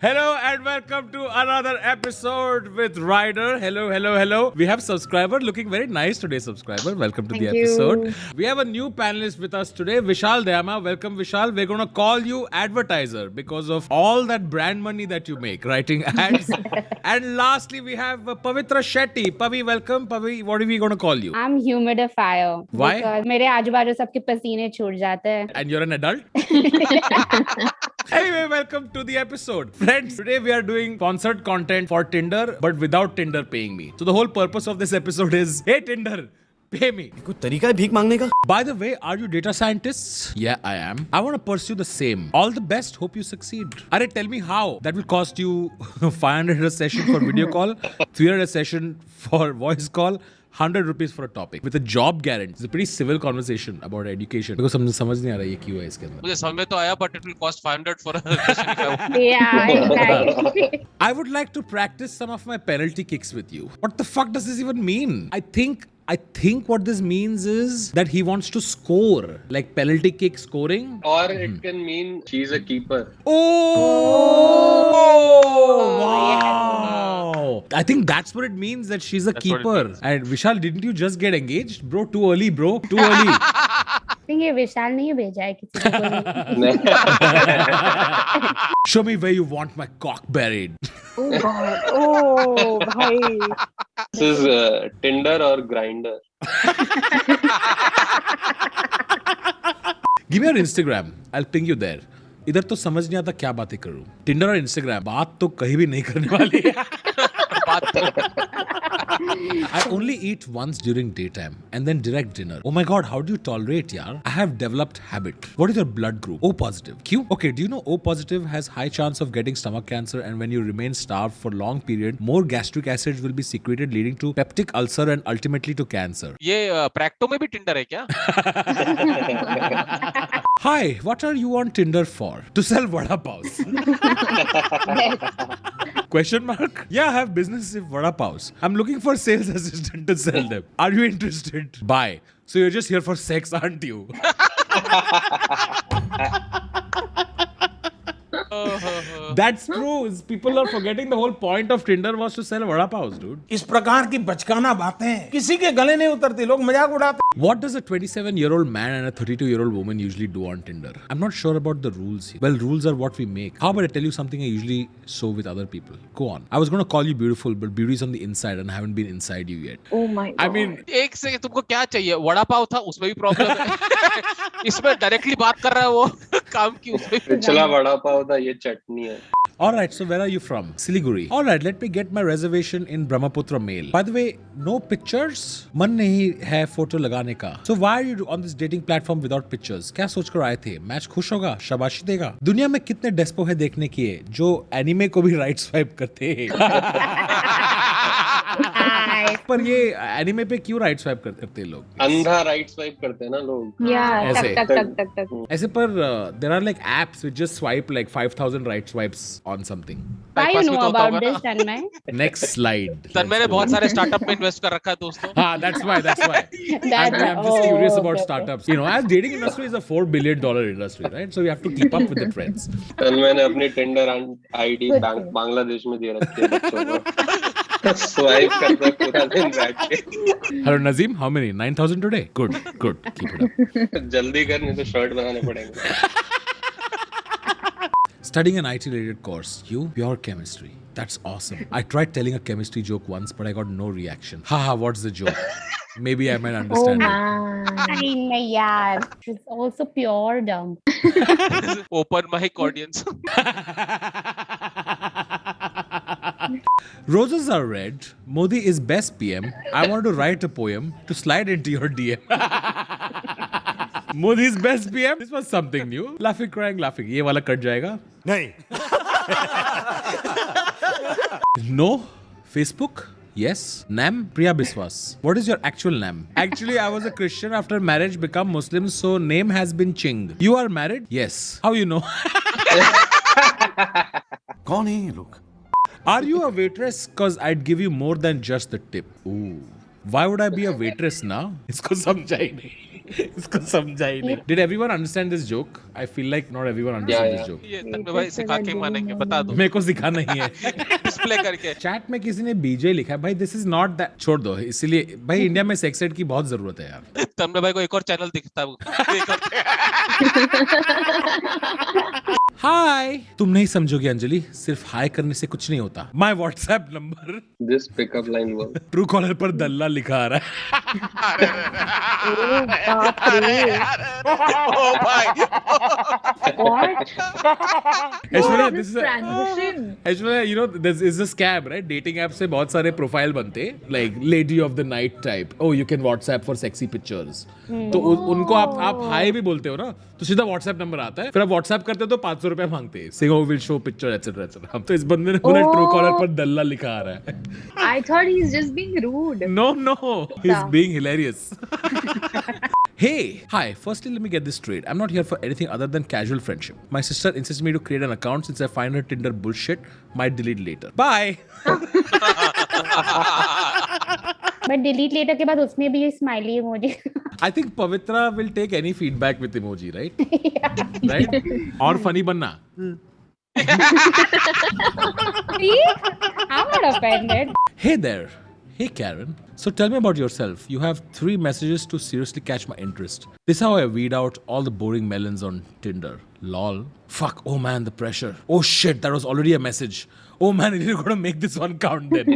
Hello and welcome to another episode with Ryder. Hello. We have subscriber looking very nice today, subscriber. Welcome to the episode. We have a new panelist with us today, Vishal Dayama. Welcome, Vishal. We're going to call you advertiser because of all that brand money that you make, writing ads. And lastly, we have Pavitra Shetty. Pavi, welcome. Pavi, what are we going to call you? I'm humidifier. Why? Because मेरे आजू-बाजू सबके पसीने छूट जाते हैं. And you're an adult? Anyway, welcome to the episode. Friends, today we are doing sponsored content for Tinder, but without Tinder paying me. So the whole purpose of this episode is, hey Tinder, pay me. कोई तरीका है भीख मांगने का? By the way, are you data scientists? Yeah, I am. I want to pursue the same. All the best. Hope you succeed. Arey, tell me how. That will cost you 500 a session for video call, 300 a session for voice call, 100 rupees for a topic with a job guarantee. It's a pretty civil conversation about education. Because समझ नहीं आ रहा ये क्यों है इसके अंदर. मुझे समझ में तो आया, but it will cost 500 for a session. Yeah, exactly. I would like to practice some of my penalty kicks with you. What the fuck does this even mean? I think what this means is that he wants to score, like penalty kick scoring. Or it can mean she's a keeper. Oh, wow. I think that's what it means, that she's a keeper. And Vishal, didn't you just get engaged? Bro, too early, bro. Too early. I think ये विशाल नहीं भेजा है किसी को. Show me where you want my cock buried. Oh God. Oh, भाई. This is Tinder or Grinder. Give me your Instagram. I'll ping you there. इधर तो समझ नहीं आता क्या बातें करूं. Tinder और Instagram बात तो कहीं भी नहीं करने वाली है. I only eat once during daytime and then direct dinner. Oh my god, how do you tolerate, yaar? I have developed habit. What is your blood group? O positive. Q? Okay, do you know O positive has high chance of getting stomach cancer, and when you remain starved for long period, more gastric acids will be secreted, leading to peptic ulcer and ultimately to cancer. ये प्रैक्टो में भी Tinder है क्या? Hi, what are you on Tinder for? To sell vada paos. Question mark? Yeah, I have business with vada paos. I'm looking for sales assistant to sell them. Are you interested? Bye. So you're just here for sex, aren't you? That's true. People are forgetting the whole point of Tinder was to sell vada paos, dude. इस प्रकार की बचकाना बातें किसी के गले नहीं उतरती, लोग मजाक उड़ाते. What does a 27-year-old man and a 32-year-old woman usually do on Tinder? I'm not sure about the rules here. Well, rules are what we make. How about I tell you something I usually show with other people? Go on. I was going to call you beautiful, but beauty is on the inside and I haven't been inside you yet. Oh my God. I mean, एक से तुमको क्या चाहिए? वड़ा पाव था, उसमें भी problem है. इसमें डायरेक्टली बात कर रहा है वो, काम की उसमें. पिछला वड़ा पाव था, ये चटनी है. alright, so where are you from? Siliguri. Alright, let me get my reservation in Brahmaputra Mail. By the way, no pictures? मन नहीं है फोटो लगाने का. So why are you on this dating platform without pictures? क्या सोचकर आए थे? Match खुश होगा? शाबाशी देगा? दुनिया में कितने डेस्पो है देखने की है जो एनिमे को भी राइट स्वाइप करते हैं? पर ये एनिमे पे क्यों राइट स्वाइप करते हैं लोग? अंधा राइट स्वाइप करते हैं ना लोग. Yeah, ऐसे. टक. ऐसे पर there are like apps which just swipe like 5,000 right swipes on something. Why you Bypass know भी तो होता about होगा this, ना? Tanmay? Next slide. सर मैंने बहुत सारे स्टार्टअप में इन्वेस्ट कर रखा है दोस्तों. Ah, that's why. I'm just curious about startups. You know, as dating industry is a $4 billion industry, right? So we have to keep up with the trends. कल मैंने अपनी टिंडर आईडी बांग्लादेश में दे रखी है बच्चों को. स्वाइप करता पूरा दिन बैठ के. Hello, Nazim. How many? 9,000 today? Good. Keep it up. जल्दी कर, नहीं तो शर्ट बनाने पड़ेंगे. Studying an IT-related course. You? Pure chemistry. That's awesome. I tried telling a chemistry joke once, but I got no reaction. Haha, what's the joke? Maybe I might understand it. नहीं यार. It's also pure dumb. Open mic audience. Roses are red. Modi is best PM. I want to write a poem to slide into your DM. Modi is best PM. This was something new. Laughing. ये वाला cut जाएगा? नहीं. No. Facebook? Yes. Nam? Priya Biswas. What is your actual name? Actually, I was a Christian after marriage, become Muslim, so name has been Ching. You are married? Yes. How you know? कौन है ये लोग? Are you a waitress? Cause I'd give you more than just the tip. Ooh. Why would I be a waitress now? इसको समझा ही नहीं. इसको समझा ही नहीं. Did everyone understand this joke? I feel like not everyone understood Yeah, this yeah. joke. ये तन्मय भाई सिखा के मानेंगे, बता दो मेरे को सिखा नहीं है. डिस्प्ले करके. चैट में किसी ने बीजे लिखा है भाई, दिस इज नॉट दैट. छोड़ दो, इसीलिए भाई इंडिया में सेक्स एड की बहुत जरूरत है यार. तन्मय भाई को एक और चैनल दिखता है. हाय. तुम नहीं समझोगे अंजलि, सिर्फ हाय करने से कुछ नहीं होता. My WhatsApp number. This pickup line was. True collar पर दल्ला लिखा आ रहा है. ओ भाई. What? Aishwarya, This this is transition. Aishwarya, you know this is a scam, right? Dating app से बहुत सारे प्रोफाइल बनते हैं, like lady of the night type. Oh, you can WhatsApp for sexy pictures. तो उनको आप हाय भी बोलते हो ना, तो सीधा WhatsApp नंबर आता है. फिर आप WhatsApp करते हो तो 500 रुपए मांगते हैं. Saying oh we'll show picture etc etc. हम तो इस बंदे ने बोला ट्रू कॉलर पर दल्ला लिखा आ रहा है. I thought he's just being rude. No, he's being hilarious. Hey, hi. Firstly, let me get this straight. I'm not here for anything other than casual friendship. My sister insists me to create an account since I find her Tinder bullshit. Might delete later. Bye. But delete later के बाद उसमें भी smiley emoji. I think Pavitra will take any feedback with emoji, right? Right? और funny बनना. See? I'm not offended. Hey there. Hey Karen. So tell me about yourself. You have 3 messages to seriously catch my interest. This is how I weed out all the boring melons on Tinder. Lol. Fuck. Oh man, the pressure. Oh shit, that was already a message. Oh man, you're gonna make this one count then.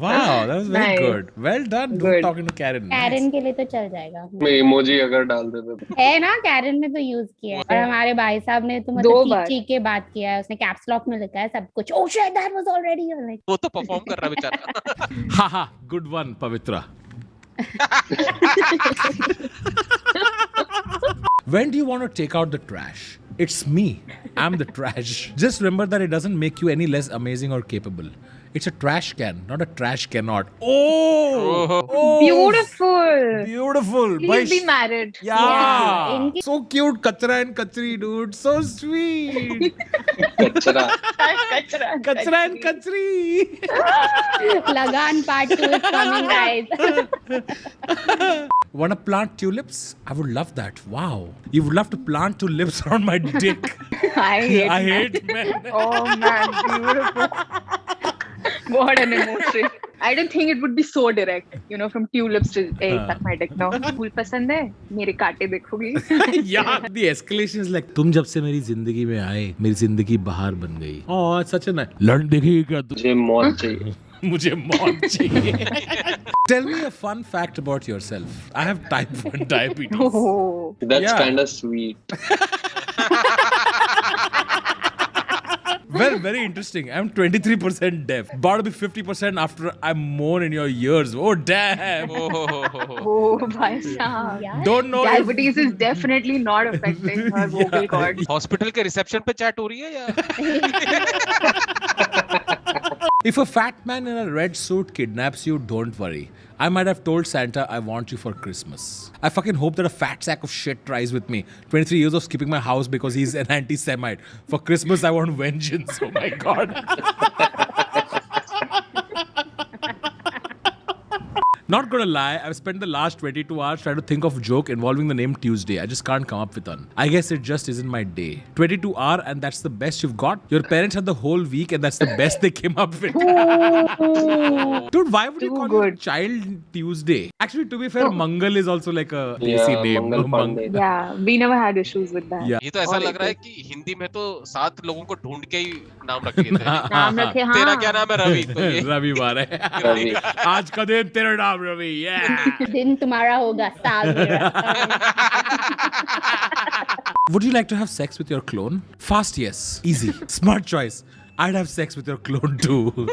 Wow, that was very Nice. good. Well done. Good talking to Karen. Karen के लिए तो चल जाएगा. मैं emoji अगर डाल देते तो. है ना, Karen ने तो यूज किया है. और हमारे भाई साहब ने तो 2 मतलब बार. चीख के बात किया है. उसने कैप्स लॉक में लिखा है सब कुछ. Oh shit, that was already like. वो तो परफॉर्म कर रहा बेचारा. Haha, good one, Pavitra. When do you want to take out the trash? It's me. I'm the trash. Just remember that it doesn't make you any less amazing or capable. It's a trash can, not a trash cannot. Oh! Beautiful. Beautiful. Please be married. Yeah. इनकी- So cute. Kachra and Kachri, dude. So sweet. कचरा. Kachra and Kachri. Lagan part 2 is coming, guys. Want to plant tulips? I would love that. Wow. You would love to plant tulips around my dick. I hate men. Oh man, beautiful. What an emotion. I didn't think it would be so direct, you know, from tulips to hey, suck my dick now. फूल पसंद है? मेरे कांटे देखोगी? Yeah, the escalation is like, तुम जब से मेरी जिंदगी में आए, मेरी जिंदगी बहार बन गई. Oh, it's such a nice. लड़न देखी क्या तू? मुझे मौत चाहिए. मुझे मौत चाहिए. Tell me a fun fact about yourself. I have type 1 diabetes. Oh. That's Yeah. kind of sweet. Well, very interesting. I'm 23% deaf. About to be 50% after I'm more in your years. Oh, damn. Oh, भाई साहब. यार, Don't know if... Diabetes is definitely not affecting her vocal cords. Hospital के reception पे chat हो रही है या? If a fat man in a red suit kidnaps you, don't worry. I might have told Santa I want you for Christmas. I fucking hope that a fat sack of shit tries with me. 23 years of skipping my house because he's an anti-Semite. For Christmas, I want vengeance. Oh my God. Not gonna lie, I've spent the last 22 hours trying to think of a joke involving the name Tuesday. I just can't come up with one. I guess it just isn't my day. 22 hours and that's the best you've got? Your parents had the whole week and that's the best they came up with. Dude, why would you Too call your good. child Tuesday? Actually, to be fair, Mangal is also like a desi Yeah, name. Mangal Pandey. Yeah, we never had issues with that. Yeah. ये तो ऐसा और लग रहा है एक- कि हिंदी में तो 7 लोगों को ढूंढ के ही नाम रखे थे. नाम रखे हाँ. तेरा क्या नाम है? रवि. तो ये रविवार है. रवि. आज का दिन तेरा नाम रवि. Yeah. दिन तुम्हारा होगा, साल मेरा. Would you like to have sex with your clone? Fast, yes. Easy. Smart choice. I'd have sex with your clone too.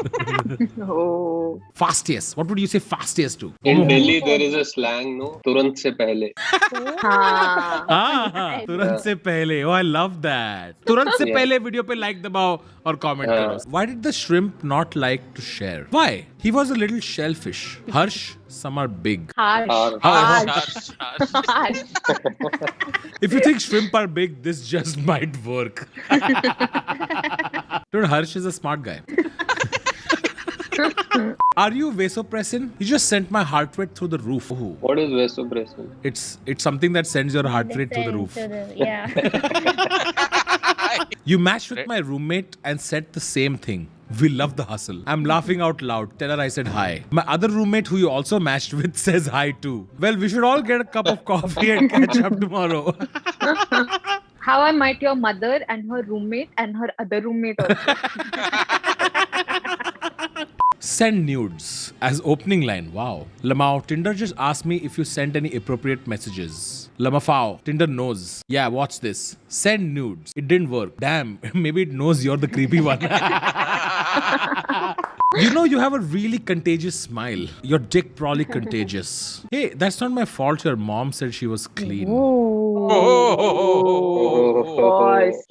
Oh. Fast, yes. What would you say fast, yes to? In Delhi, there is a slang, no? तुरंत से पहले. हाँ. Ah, तुरंत से पहले. Oh, I love that. तुरंत से Yeah. पहले वीडियो पे like दबाओ और comment करो. Why did the shrimp not like to share? Why? He was a little shellfish. Harsh, some are big. Harsh. harsh. Harsh. If you think shrimp are big, this just might work. Dude, Harsh is a smart guy. Are you vasopressin? You just sent my heart rate through the roof. Oh. What is vasopressin? It's something that sends your heart rate through the roof. Yeah. You matched with my roommate and said the same thing. We love the hustle. I'm laughing out loud. Tell her I said hi. My other roommate who you also matched with says hi too. Well, we should all get a cup of coffee and catch up tomorrow. How I Met Your Mother and her roommate and her other roommate also. Send nudes as opening line. Wow. Lamau, Tinder just asked me if you sent any appropriate messages. Lamafao, Tinder knows. Yeah, watch this. Send nudes. It didn't work. Damn, maybe it knows you're the creepy one. You know, you have a really contagious smile. Your dick probably contagious. Hey, that's not my fault. Your mom said she was clean.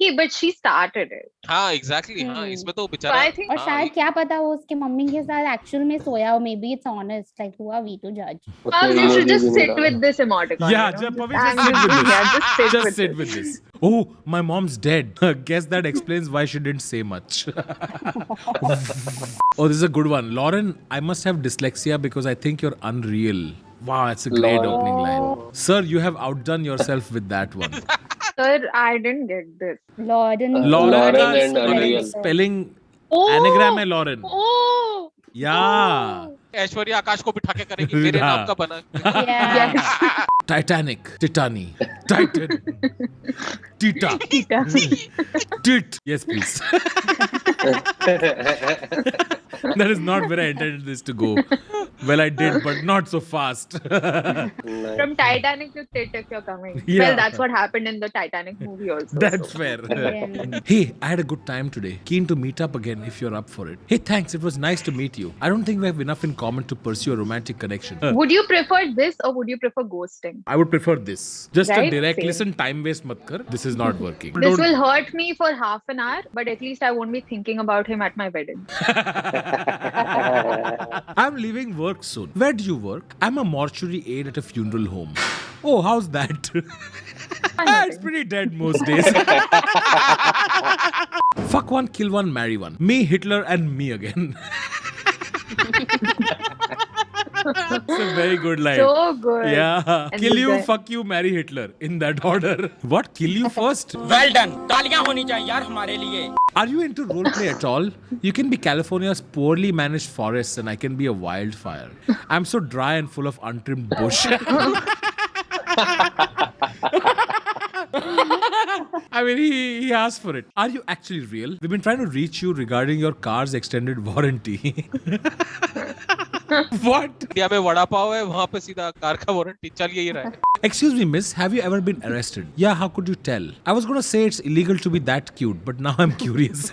Hey, but she started it. हाँ exactly हाँ इसमें तो So बेचारा I think और शायद क्या पता वो उसके मम्मी के साथ एक्चुअल में सोया हो. Maybe it's honest. Like who are we to judge? you should just sit with this emoticon. Yeah, you know? Pavi, just sit with this. Yeah, just sit Just with sit it. with this. Oh, my mom's dead. Guess that explains why she didn't say much. Oh, this is a good one. Lauren, I must have dyslexia because I think you're unreal. Wow, that's a great Lauren. opening line. Sir, you have outdone yourself with that one. Sir, I didn't get this. Lauren. Lauren Lauren का and Unreal. spelling Oh! anagram है Lauren. Oh! Yeah. Aishwarya आकाश को बिठा के करेगी मेरे हाँ. नाम का बना Yeah. Titanic. Titani. Titan. Tita. Tit. Yes, please. That is not where I intended this to go. Well, I did, but not so fast. From Titanic to Tit if you're coming. Yeah. Well, that's what happened in the Titanic movie also. That's so. fair. Yeah. Hey, I had a good time today. Keen to meet up again if you're up for it. Hey, thanks. It was nice to meet you. I don't think we have enough in common to pursue a romantic connection. Would you prefer this or would you prefer ghosting? I would prefer this. Just a Right? direct Same. listen, time waste mat kar. This is not working. This will hurt me for half an hour, but at least I won't be thinking about him at my wedding. I'm leaving work soon. Where do you work? I'm a mortuary aide at a funeral home. Oh, how's that? It's pretty dead most days. Fuck one, kill one, marry one. Me, Hitler, and me again. It's a very good line. So good. Yeah. And Kill this you, guy- fuck you, marry Hitler. In that order. What? Kill you first? Well done तालियां होनी चाहिए यार हमारे लिए Are you into roleplay at all? You can be California's poorly managed forests and I can be a wildfire. I'm so dry and full of untrimmed bush. I mean, he asked for it. Are you actually real? We've been trying to reach you regarding your car's extended warranty. What? India में वड़ा पाव है वहाँ पे सीधा car का warranty चल यही रहा है Excuse me, miss, have you ever been arrested? Yeah, how could you tell? I was gonna say it's illegal to be that cute, but now I'm curious.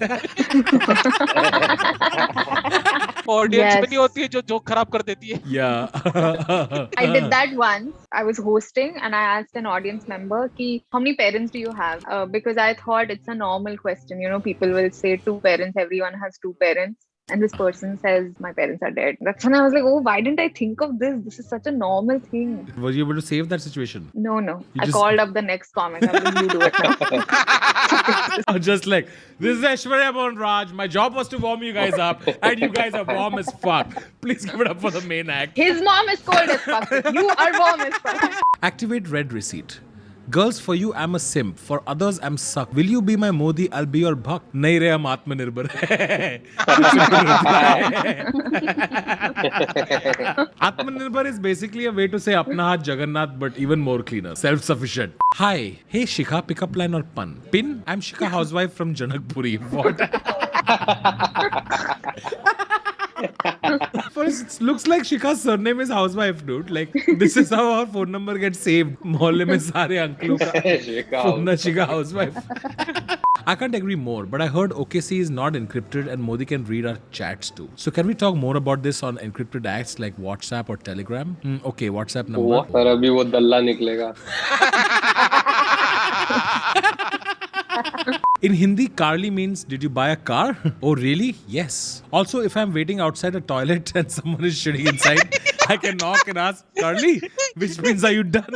Audience Yes. में नहीं होती है जो जोक खराब कर देती है Yeah. I did that once. I was hosting and I asked an audience member ki, how many parents do you have? Because I thought it's a normal question. You know, people will say 2 parents. Everyone has 2 parents. And this person says, my parents are dead. That's when I was like, oh, why didn't I think of this? This is such a normal thing. Were you able to save that situation? No. You I just- called up the next comic. I was like, you do it now. Oh, just like, this is Aishwarya Mohan Raj. My job was to warm you guys up, and you guys are warm as fuck. Please give it up for the main act. His mom is cold as fuck. You are warm as fuck. Activate red receipt. Girls, for you, I'm a simp. For others, I'm suck. Will you be my Modi? I'll be your buck. Nahi re, hum Atmanirbhar hai. Atmanirbhar is basically a way to say apna haath Jagannath, but even more cleaner. Self-sufficient. Hi. Hey, Shikha, pickup line or pun? Pin? I'm Shikha, housewife from Janakpuri. What? First, it looks like Shikha's surname is housewife, dude. Like, this is how our phone number gets saved. Mohalle mein sare uncle ka phone na Shikha housewife. I can't agree more, but I heard OKC is not encrypted and Modi can read our chats too. So can we talk more about this on encrypted apps like WhatsApp or Telegram? Okay, WhatsApp number. पर अभी वो दल्ला निकलेगा. In Hindi, Carly means, did you buy a car? Oh, really? Yes. Also, if I'm waiting outside a toilet and someone is shitting inside, I can knock and ask, Carly, which means are you done?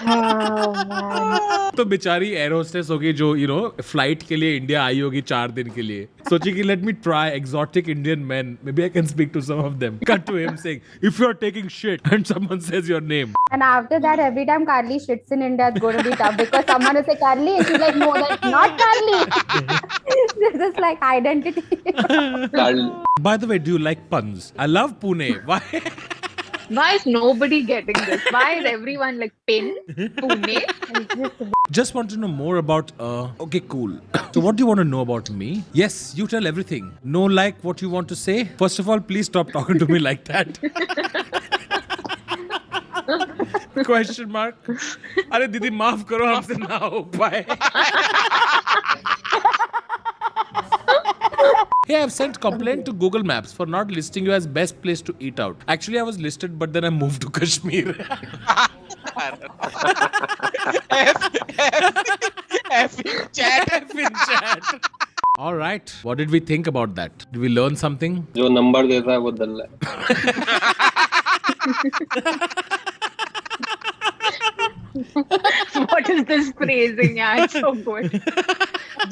Oh man. तो बेचारी air hostess होगी जो flight के लिए India I होगी 4 दिन के लिए, सोची कि let me try exotic Indian men, maybe I can speak to some of them. Cut to him saying, if you're taking shit and someone says your name. And after that, every time Carly shits in India, it's going to be tough because someone will say Carly, and she's like, no, that's not Carly. This is like identity. By the way, do you like puns? I love Pune. Why? Why is nobody getting this? Why is everyone like Pin, Pune? Just want to know more about. Okay, cool. So, what do you want to know about me? Yes, you tell everything. No, like what you want to say. First of all, please stop talking to me like that. Question mark. अरे दीदी माफ करो हमसे ना हो पाए. Hey, I've sent complaint to Google Maps for not listing you as best place to eat out. Actually, I was listed, but then I moved to Kashmir. F in chat. All right. What did we think about that? Did we learn something? जो number देता है वो दल्ला है. What is this phrasing? Yeah, it's so good.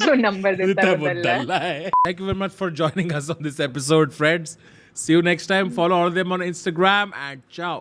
जो number देता है वो दल्ला है. Thank you very much for joining us on this episode, friends. See you next time. Follow all of them on Instagram and ciao.